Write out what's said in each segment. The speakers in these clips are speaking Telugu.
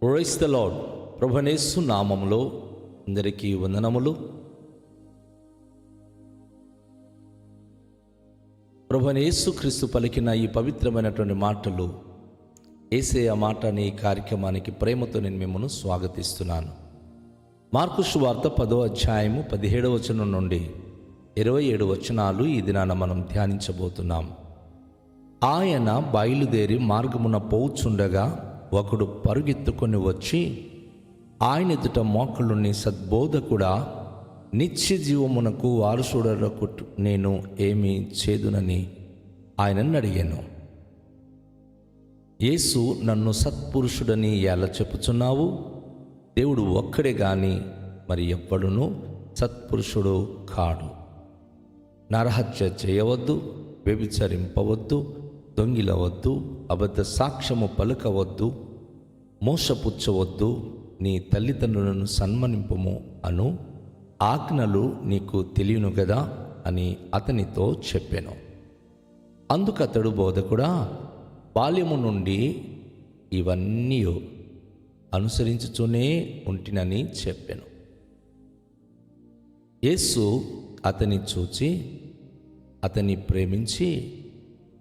Praise the lord. ప్రభునేసు నామములో అందరికీ వందనములు. ప్రభునేసు క్రీస్తు పలికిన ఈ పవిత్రమైనటువంటి మాటలు, యేసయ్య మాట అనే ఈ కార్యక్రమానికి ప్రేమతో నేను మిమ్మల్ని స్వాగతిస్తున్నాను. మార్కు సువార్త 10వ అధ్యాయము 17వ వచనం నుండి 27 వచనాలు ఈ దినాన మనం ధ్యానించబోతున్నాం. ఆయన బయలుదేరి మార్గమున పోవుచుండగా ఒకడు పరుగెత్తుకొని వచ్చి ఆయన ఎదుట మోకళ్ళుని, సద్బోధకుడా, నిత్య జీవమునకు వారసుడకు నేను ఏమి చేదునని ఆయనను అడిగాను. యేసు, నన్ను సత్పురుషుడని ఎలా చెప్పుచున్నావు? దేవుడు ఒక్కడే గాని మరి ఎవ్వడును సత్పురుషుడు కాడు. నరహత్య చేయవద్దు, వ్యభిచరింపవద్దు, దొంగిలవద్దు, అబద్ధ సాక్ష్యము పలుకవద్దు, మోసపుచ్చవద్దు, నీ తల్లిదండ్రులను సన్మానింపుము అను ఆజ్ఞలు నీకు తెలియను కదా అని అతనితో చెప్పాను. అందుకతడు, బోధకుడా, బాల్యము నుండి ఇవన్నీ అనుసరించుతూనే ఉంటినని చెప్పాను. యేసు అతని చూచి అతన్ని ప్రేమించి,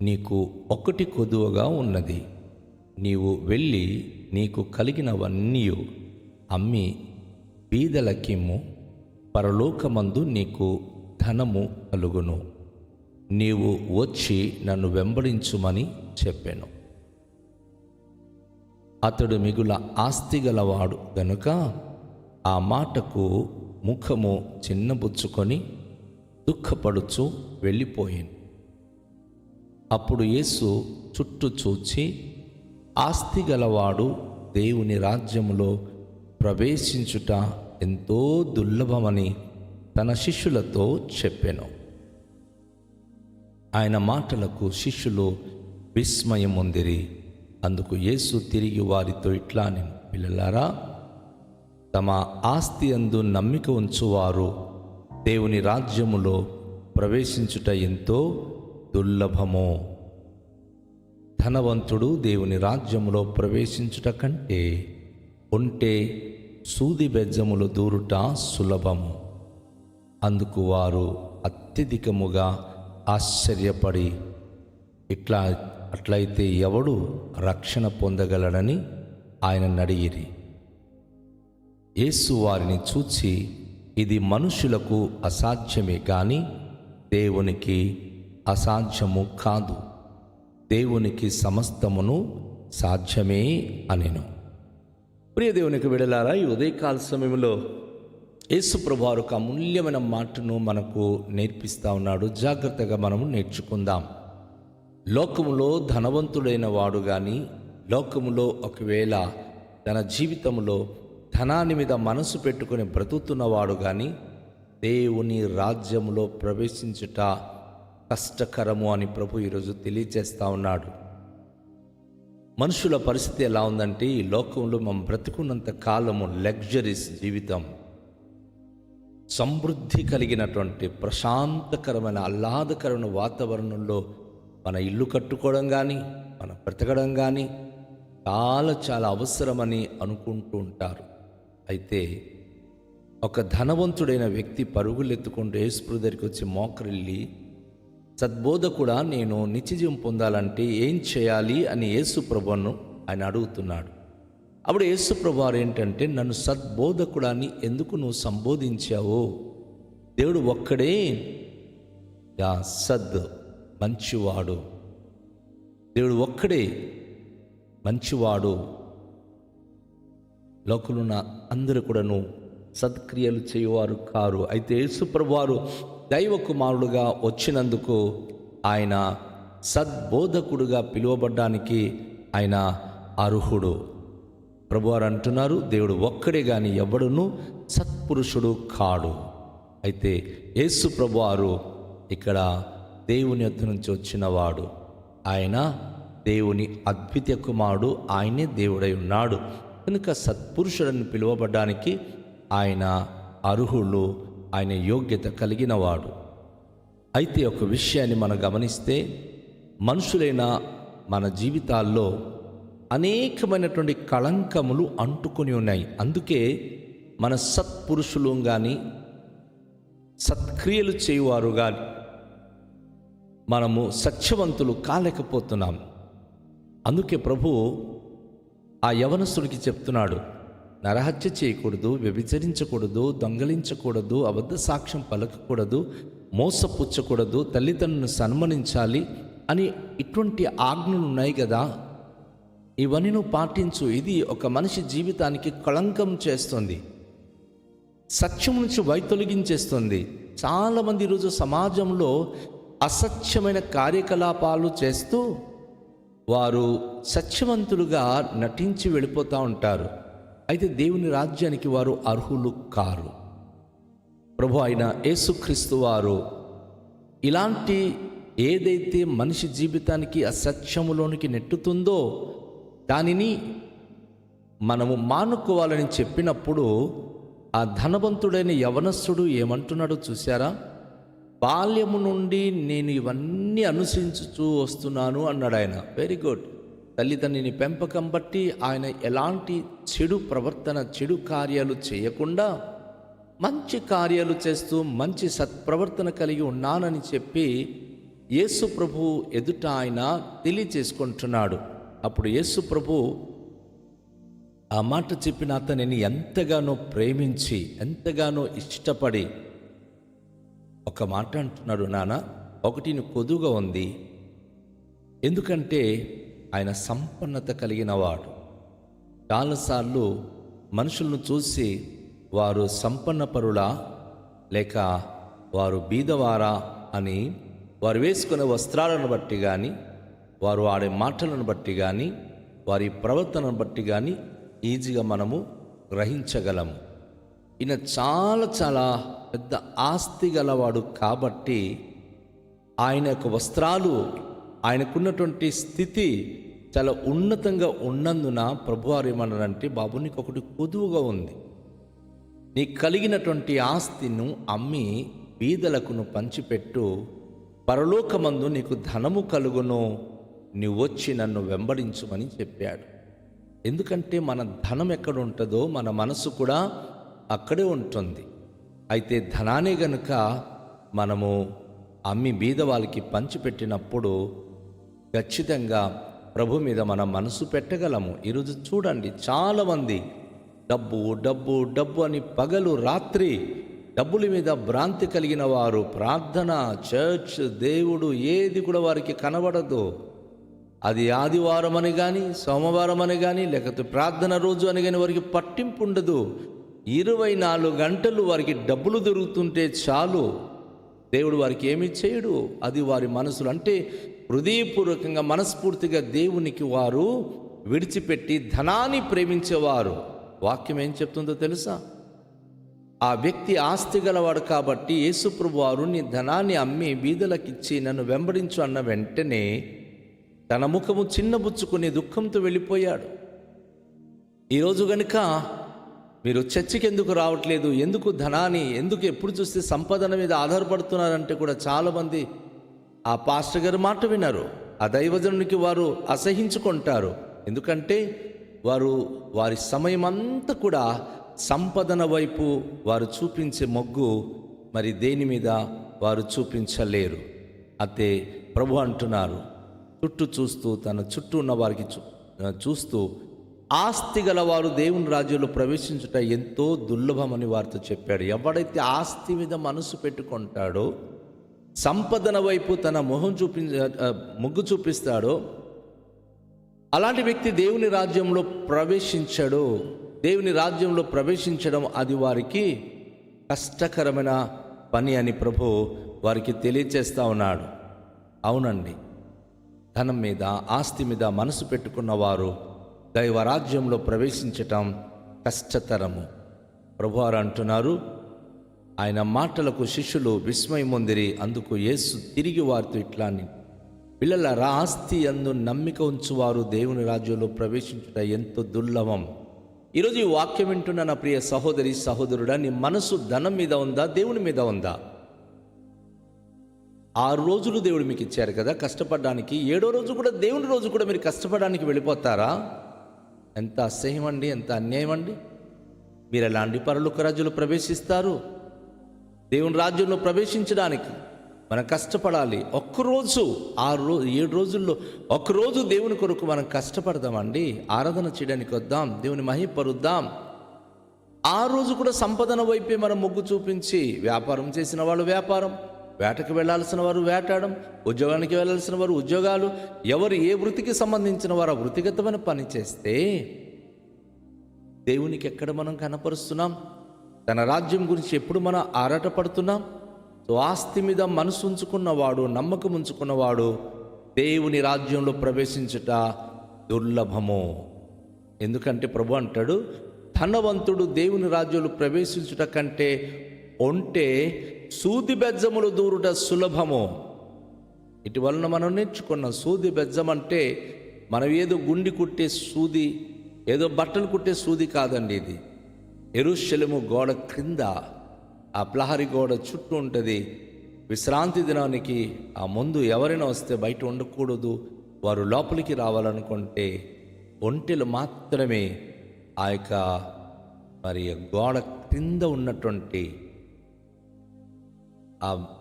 నీకు ఒకటి కొదువగా ఉన్నది. నీవు వెళ్ళి నీకు కలిగినవన్నీ అమ్మి బీదలకిమ్ము, పరలోకమందు నీకు ధనము కలుగును. నీవు వచ్చి నన్ను వెంబడించుమని చెప్పాను. అతడు మిగుల ఆస్తి గలవాడు గనుక ఆ మాటకు ముఖము చిన్నబుచ్చుకొని దుఃఖపడుచు వెళ్ళిపోయాను. అప్పుడు యేసు చుట్టూ చూచి, ఆస్తి గలవాడు దేవుని రాజ్యములో ప్రవేశించుట ఎంతో దుర్లభమని తన శిష్యులతో చెప్పాను. ఆయన మాటలకు శిష్యులు విస్మయం పొందిరి. అందుకు యేసు తిరిగి వారితో ఇట్లా నేను, పిల్లలారా, తమ ఆస్తి యందు నమ్మిక ఉంచువారు దేవుని రాజ్యములో ప్రవేశించుట ఎంతో దుర్లభము. ధనవంతుడు దేవుని రాజ్యములో ప్రవేశించుట కంటే ఒంటె సూది బెజ్జములు దూరుట సులభము. అందుకు వారు అత్యధికముగా ఆశ్చర్యపడి, అట్లయితే ఎవడు రక్షణ పొందగలడని ఆయనను అడిగిరి. యేసు వారిని చూచి, ఇది మనుషులకు అసాధ్యమే కానీ దేవునికి అసాధ్యము కాదు. దేవునికి సమస్తమును సాధ్యమే అనెను. ప్రియ దేవునికి విడలారా, ఈ ఉదయకాల సమయంలో యేసు ప్రభువారు ఒక అమూల్యమైన మాటను మనకు నేర్పిస్తూ ఉన్నాడు. జాగ్రత్తగా మనము నేర్చుకుందాం. లోకములో ధనవంతుడైన వాడు కానీ, లోకములో ఒకవేళ తన జీవితంలో ధనాన్ని మీద మనసు పెట్టుకొని బ్రతుకుతున్నవాడు కానీ దేవుని రాజ్యములో ప్రవేశించుట కష్టకరము అని ప్రభు ఈరోజు తెలియజేస్తూ ఉన్నాడు. మనుషుల పరిస్థితి ఎలా ఉందంటే, ఈ లోకంలో మనం బ్రతుకున్నంత కాలము లగ్జరీస్ జీవితం, సమృద్ధి కలిగినటువంటి ప్రశాంతకరమైన ఆహ్లాదకరమైన వాతావరణంలో మన ఇల్లు కట్టుకోవడం కానీ, మన బ్రతకడం కానీ చాలా అవసరమని అనుకుంటూ ఉంటారు. అయితే ఒక ధనవంతుడైన వ్యక్తి పరుగులెత్తుకుంటూ యేసు దగ్గరికి వచ్చి మోకరిల్లి, సద్బోధకుడా, నేను నిత్యజీవం పొందాలంటే ఏం చేయాలి అని యేసు ప్రభువును ఆయన అడుగుతున్నాడు. అప్పుడు యేసు ప్రభువారు ఏంటంటే, నన్ను సద్బోధకుడా అని ఎందుకు నువ్వు సంబోధించావు? దేవుడు ఒక్కడే సద్, మంచివాడు. దేవుడు ఒక్కడే మంచివాడు. లోకంలో అందరూ కూడాను సత్క్రియలు చేయువారు కారు. అయితే యేసు ప్రభువారు దైవ కుమారుడుగా వచ్చినందుకు ఆయన సద్బోధకుడుగా పిలువబడ్డానికి ఆయన అర్హుడు. ప్రభువారు అంటున్నారు, దేవుడు ఒక్కడే గాని ఎవడును సత్పురుషుడు కాడు. అయితే యేసు ప్రభువారు ఇక్కడ దేవుని యొద్ద నుంచి వచ్చినవాడు. ఆయన దేవుని అద్వితీయ కుమారుడు. ఆయనే దేవుడై ఉన్నాడు కనుక సత్పురుషుడని పిలువబడ్డానికి ఆయన అర్హులు, ఆయన యోగ్యత కలిగినవాడు. అయితే ఒక విషయాన్ని మనం గమనిస్తే, మనుషులైన మన జీవితాల్లో అనేకమైనటువంటి కళంకములు అంటుకొని ఉన్నాయి. అందుకే మన సత్పురుషులు కానీ సత్క్రియలు చేయువారు కానీ మనము సత్యవంతులు కాలేకపోతున్నాం. అందుకే ప్రభు ఆ యవనస్తుడికి చెప్తున్నాడు, నరహత్య చేయకూడదు, వ్యభిచరించకూడదు, దొంగలించకూడదు, అబద్ధ సాక్ష్యం పలకకూడదు, మోసపుచ్చకూడదు, తల్లిదండ్రులను సన్మానించాలి అని ఇటువంటి ఆజ్ఞలు ఉన్నాయి కదా, ఇవన్నీ నువ్వు పాటించు. ఇది ఒక మనిషి జీవితానికి కళంకం చేస్తుంది, సత్యం నుంచి వైతొలగించేస్తుంది. చాలామంది ఈరోజు సమాజంలో అసత్యమైన కార్యకలాపాలు చేస్తూ వారు సత్యవంతులుగా నటించి వెళ్ళిపోతూ ఉంటారు. అయితే దేవుని రాజ్యానికి వారు అర్హులు కారు. ప్రభు అయిన యేసుక్రీస్తు వారు ఇలాంటి ఏదైతే మనిషి జీవితానికి అసత్యములోనికి నెట్టుతుందో దానిని మనము మానుకోవాలని చెప్పినప్పుడు ఆ ధనవంతుడైన యవనస్తుడు ఏమంటున్నాడో చూశారా? బాల్యము నుండి నేను ఇవన్నీ అనుసరించుతూ వస్తున్నాను అన్నాడు ఆయన. Very good. తల్లిదండ్రుని పెంపకం బట్టి ఆయన ఎలాంటి చెడు ప్రవర్తన, చెడు కార్యాలు చేయకుండా మంచి కార్యాలు చేస్తూ మంచి సత్ప్రవర్తన కలిగి ఉన్నానని చెప్పి యేసు ప్రభు ఎదుట ఆయన తెలియచేసుకుంటున్నాడు. అప్పుడు యేసు ప్రభు ఆ మాట చెప్పిన అతనిని ఎంతగానో ప్రేమించి ఎంతగానో ఇష్టపడి ఒక మాట అంటున్నాడు, నాన్న ఒకటి కొదువుగా ఉంది. ఎందుకంటే ఆయన సంపన్నత కలిగిన వాడు. చాలాసార్లు మనుషులను చూసి వారు సంపన్న పరులా లేక వారు బీదవారా అని వారు వేసుకునే వస్త్రాలను బట్టి కానీ, వారు ఆడే మాటలను బట్టి కానీ, వారి ప్రవర్తనను బట్టి కానీ ఈజీగా మనము గ్రహించగలము. ఈయన చాలా చాలా పెద్ద ఆస్తి గలవాడు కాబట్టి ఆయన యొక్క వస్త్రాలు, ఆయనకున్నటువంటి స్థితి చాలా ఉన్నతంగా ఉన్నందున ప్రభువారు ఏమన్నారంటే, బాబు నీకు ఒకటి కొదువుగా ఉంది, నీకు కలిగినటువంటి ఆస్తిను అమ్మి బీదలకును పంచిపెట్టు, పరలోకమందు నీకు ధనము కలుగును, నీవు వచ్చి నన్ను వెంబడించుమని చెప్పాడు. ఎందుకంటే మన ధనం ఎక్కడ ఉంటుందో మన మనసు కూడా అక్కడే ఉంటుంది. అయితే ధనాన్ని గనుక మనము అమ్మి బీద వాళ్ళకి పంచిపెట్టినప్పుడు ఖచ్చితంగా ప్రభు మీద మన మనసు పెట్టగలము. ఈరోజు చూడండి, చాలామంది డబ్బు డబ్బు డబ్బు అని పగలు రాత్రి డబ్బుల మీద భ్రాంతి కలిగిన వారు, ప్రార్థన, చర్చ్, దేవుడు ఏది కూడా వారికి కనబడదు. అది ఆదివారం అని కానీ, సోమవారం అని కానీ, లేకపోతే ప్రార్థన రోజు అని కానీ వారికి పట్టింపు ఉండదు. 24 గంటలు వారికి డబ్బులు దొరుకుతుంటే చాలు, దేవుడు వారికి ఏమీ చేయడు. అది వారి మనసులు. అంటే హృదయపూర్వకంగా మనస్ఫూర్తిగా దేవునికి వారు విడిచిపెట్టి ధనాన్ని ప్రేమించేవారు. వాక్యం ఏం చెప్తుందో తెలుసా? ఆ వ్యక్తి ఆస్తి గలవాడు కాబట్టి యేసుప్రభు వారు నీ ధనాన్ని అమ్మి బీదలకిచ్చి నన్ను వెంబడించు అన్న వెంటనే తన ముఖము చిన్నబుచ్చుకుని దుఃఖంతో వెళ్ళిపోయాడు. ఈరోజు గనుక మీరు చర్చికి ఎందుకు రావట్లేదు, ఎందుకు ధనాన్ని, ఎందుకు ఎప్పుడు చూస్తే సంపాదన మీద ఆధారపడుతున్నారంటే కూడా చాలామంది ఆ పాస్టర్ గారి మాట వినరు, ఆ దైవజనునికి వారు అసహించుకుంటారు. ఎందుకంటే వారు వారి సమయం అంతా కూడా సంపదన వైపు వారు చూపించే మొగ్గు మరి దేని మీద వారు చూపించలేరు. అయితే ప్రభు అంటున్నారు, చుట్టూ చూస్తూ తన చుట్టూ ఉన్న వారికి చూస్తూ ఆస్తి గలవారు దేవుని రాజ్యంలో ప్రవేశించుట ఎంతో దుర్లభమని వారితో చెప్పాడు. ఎవడైతే ఆస్తి మీద మనసు పెట్టుకుంటాడో, సంపదన వైపు తన మొగ్గు చూపిస్తాడో అలాంటి వ్యక్తి దేవుని రాజ్యంలో ప్రవేశించాడు. దేవుని రాజ్యంలో ప్రవేశించడం అది వారికి కష్టకరమైన పని అని ప్రభు వారికి తెలియచేస్తూ ఉన్నాడు. అవునండి, ధనం మీద, ఆస్తి మీద మనసు పెట్టుకున్న వారు దైవరాజ్యంలో ప్రవేశించటం కష్టతరము. ప్రభువారు అంటున్నారు, ఆయన మాటలకు శిష్యులు విస్మయం పొందిరి. అందుకు యేసు తిరిగి వారితో ఇట్లా అని, పిల్లలారా, ఆస్తి యందు నమ్మిక ఉంచువారు దేవుని రాజ్యంలో ప్రవేశించుట ఎంతో దుర్లభం. ఈరోజు ఈ వాక్యం వింటున్న నా ప్రియ సహోదరి సహోదరుడా, నీ మనసు ధనం మీద ఉందా, దేవుని మీద ఉందా? 6 రోజులు దేవుడు మీకు ఇచ్చారు కదా కష్టపడడానికి, 7వ రోజు కూడా దేవుని రోజు కూడా మీరు కష్టపడడానికి వెళ్ళిపోతారా? ఎంత అసహ్యం అండి, ఎంత అన్యాయం అండి. మీరు ఎలాంటి పరలోక రాజ్యంలో ప్రవేశిస్తారు? దేవుని రాజ్యంలో ప్రవేశించడానికి మనం కష్టపడాలి. ఒక్కరోజు 7 రోజుల్లో ఒక్కరోజు దేవుని కొరకు మనం కష్టపడదామండి. ఆరాధన చేయడానికి వద్దాం, దేవుని మహిమపరుద్దాం. ఆ రోజు కూడా సంపదన వైపే మనం మొగ్గు చూపించి, వ్యాపారం చేసిన వాళ్ళు వ్యాపారం, వేటకు వెళ్ళాల్సిన వారు వేటాడడం, ఉద్యోగానికి వెళ్ళాల్సిన వారు ఉద్యోగాలు, ఎవరు ఏ వృత్తికి సంబంధించిన వారు ఆ వృత్తిగతమైన పని చేస్తే దేవునికి ఎక్కడ మనం కనపరుస్తున్నాం? తన రాజ్యం గురించి ఎప్పుడు మనం ఆరాటపడుతున్నాం? సో ఆస్తి మీద మనసు ఉంచుకున్నవాడు, నమ్మకం ఉంచుకున్నవాడు దేవుని రాజ్యంలో ప్రవేశించుట దుర్లభము. ఎందుకంటే ప్రభు అంటాడు, ధనవంతుడు దేవుని రాజ్యంలో ప్రవేశించుట కంటే ఒంటే సూది బెజ్జములు దూరుట సులభము. ఇటీవలన మనం నేర్చుకున్న సూది బెజ్జం అంటే మనం ఏదో గుండి కుట్టే సూది, ఏదో బట్టలు కుట్టే సూది కాదండి. ఇది యెరూషలేము గోడ క్రింద ఆ ప్రహరీ గోడ చుట్టూ ఉంటుంది. విశ్రాంతి దినానికి ఆ ముందు ఎవరైనా వస్తే బయట ఉండకూడదు, వారు లోపలికి రావాలనుకుంటే ఒంటెలు మాత్రమే ఆ యొక్క మరి గోడ క్రింద ఉన్నటువంటి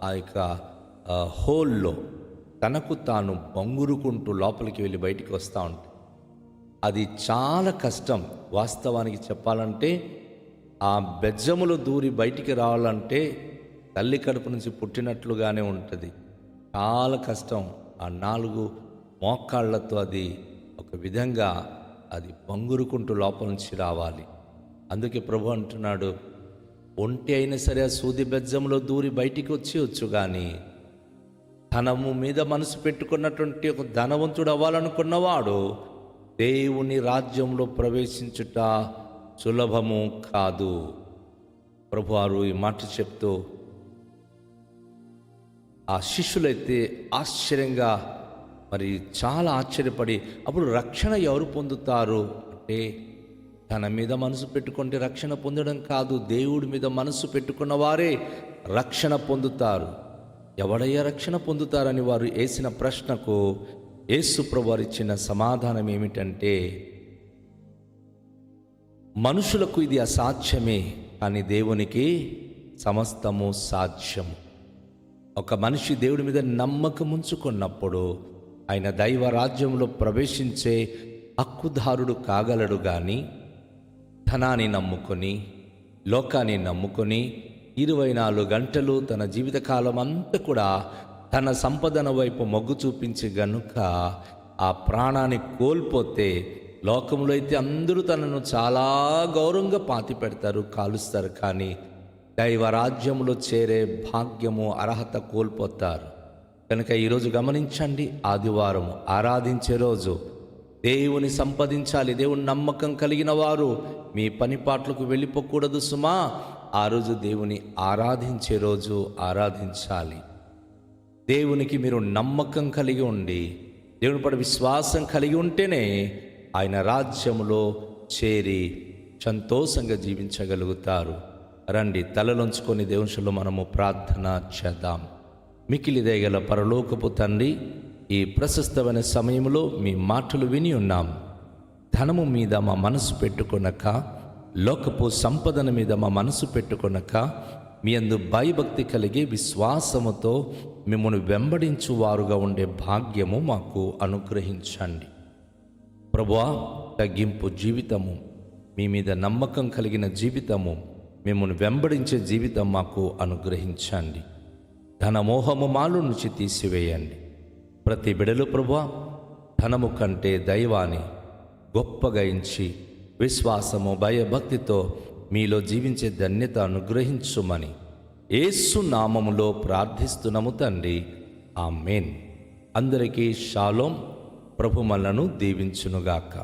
ఆ యొక్క హోల్లో తనకు తాను బొంగురుకుంటూ లోపలికి వెళ్ళి బయటికి వస్తూ ఉంటాయి. అది చాలా కష్టం. వాస్తవానికి చెప్పాలంటే ఆ బెజ్జములు దూరి బయటికి రావాలంటే తల్లి కడుపు నుంచి పుట్టినట్లుగానే ఉంటుంది. చాలా కష్టం. ఆ 4 మోకాళ్లతో అది ఒక విధంగా అది బొంగురుకుంటూ లోపల నుంచి రావాలి. అందుకే ప్రభు అంటున్నాడు, ఒంటి అయినా సరే ఆ సూది బెజ్జంలో దూరి బయటికి వచ్చేయచ్చు, కానీ ధనము మీద మనసు పెట్టుకున్నటువంటి ఒక ధనవంతుడు అవ్వాలనుకున్నవాడు దేవుని రాజ్యంలో ప్రవేశించుట సులభము కాదు. ప్రభువారు ఈ మాట చెప్తూ ఆ శిష్యులైతే ఆశ్చర్యంగా మరి చాలా ఆశ్చర్యపడి, అప్పుడు రక్షణ ఎవరు పొందుతారు అంటే, తన మీద మనసు పెట్టుకుంటే రక్షణ పొందడం కాదు, దేవుడి మీద మనసు పెట్టుకున్న వారే రక్షణ పొందుతారు. ఎవడయ్యా రక్షణ పొందుతారని వారు వేసిన ప్రశ్నకు యేసు ప్రభువారు ఇచ్చిన సమాధానం ఏమిటంటే, మనుషులకు ఇది అసాధ్యమే, కానీ దేవునికి సమస్తము సాధ్యము. ఒక మనిషి దేవుడి మీద నమ్మకం ఉంచుకున్నప్పుడు ఆయన దైవ రాజ్యంలో ప్రవేశించే హక్కుదారుడు కాగలడు. కానీ ధనాన్ని నమ్ముకొని, లోకాన్ని నమ్ముకొని 24 గంటలు తన జీవితకాలం అంతా కూడా తన సంపదన వైపు మొగ్గు చూపించి గనుక ఆ ప్రాణాన్ని కోల్పోతే, లోకంలో అయితే అందరూ తనను చాలా గౌరవంగా పాతి పెడతారు, కాలుస్తారు, కానీ దైవరాజ్యంలో చేరే భాగ్యము, అర్హత కోల్పోతారు. కనుక ఈరోజు గమనించండి, ఆదివారం ఆరాధించే రోజు, దేవుని సంపాదించాలి. దేవుని నమ్మకం కలిగిన వారు మీ పనిపాట్లకు వెళ్ళిపోకూడదు సుమా. ఆ రోజు దేవుని ఆరాధించే రోజు ఆరాధించాలి. దేవునికి మీరు నమ్మకం కలిగి ఉండి, దేవుని పట్ల విశ్వాసం కలిగి ఉంటేనే ఆయన రాజ్యంలో చేరి సంతోషంగా జీవించగలుగుతారు. రండి, తలలోంచుకొని దేవునిలో మనము ప్రార్థన చేద్దాం. మికిలి దయగల పరలోకపు తండ్రి, ఈ ప్రశస్తమైన సమయంలో మీ మాటలు విని ఉన్నాం. ధనము మీద మా మనసు పెట్టుకొనక, లోకపు సంపదన మీద మా మనసు పెట్టుకొనక, మీ యందు భయభక్తి కలిగి విశ్వాసముతో మిమ్మల్ని వెంబడించు వారుగా ఉండే భాగ్యము మాకు అనుగ్రహించండి. ప్రభువా, తగ్గింపు జీవితము, మీ మీద నమ్మకం కలిగిన జీవితము, మిమ్మల్ని వెంబడించే జీవితం మాకు అనుగ్రహించండి. ధనమోహము మాలో నుంచి తీసివేయండి. ప్రతి బిడలు ప్రభువా, ధనము కంటే దైవాన్ని గొప్పగా ఎంచి విశ్వాసము, భయభక్తితో మీలో జీవించే ధన్యత అనుగ్రహించుమని యేసు నామములో ప్రార్థిస్తున్నాము తండ్రి, ఆమేన్. అందరికీ షాలోం. ప్రభు మనలను దీవించునుగాక.